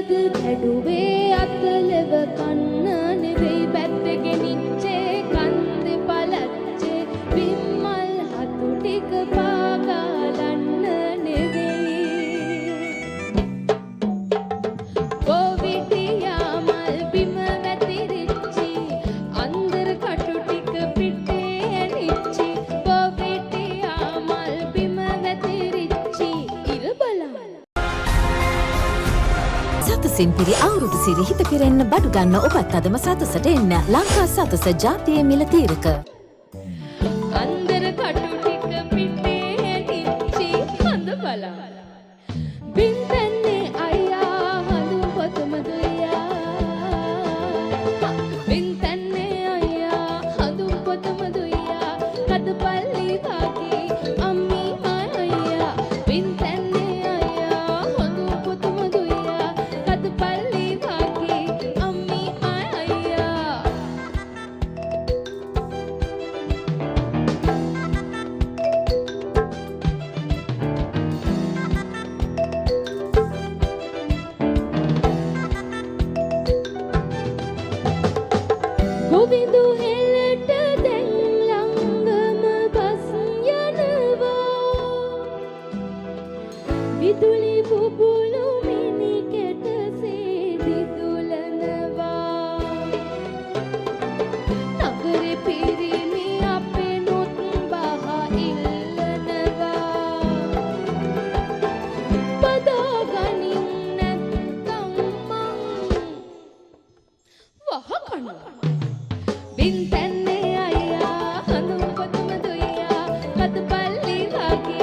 අද කැඩුවේ අතලෙව කන්න නෙවෙයි පැත්ත ගෙනිච්චේ කන්දේ පලච්චේ විම්මල් හතු ටික පාගලන්න නෙවෙයි කොවිටියා මල් බිම වැතිරිච්චි අන්දර කටු ටික පිටේ ඇනිච්චි කොවිටියා මල් බිම වැතිරිච්චි ඉර බලන්න සතසින් පිරි අවුරුදු සිරි හිත පිරෙන්න බඩු ගන්න ඔබත් අදම සතසට එන්න ලංකා සතස ජාතියේ මිල තීරක අන්දර කටු ටික පිටේ ඇනිච්චි හඳ බලන්න බින්තන්නේ අයියා හඳු පොතම දුයියා බින්තන්නේ අයියා හඳු පොතම දුයියා කඩපල්ලි වාගේ අම්මි අයියා බින්තන්නේ අයියා හඳු පොතම දුයියා කඩපල්ලි වාගේ අම්මි අයියා ගොවිඳු හෙලට දැන් ළඟම බස් යනවා විදුලි බුබුලු මිනිකෙට සේදිදුලනවා නගරේ පිරිමි අපේ නොත් බහ ඉල්ලනවා බදාගනින් නැත්තම් මං වහකනවා බින්තන්නේ අයියා හඳු පොතම දුයියා කඩපල්ලි වාගේ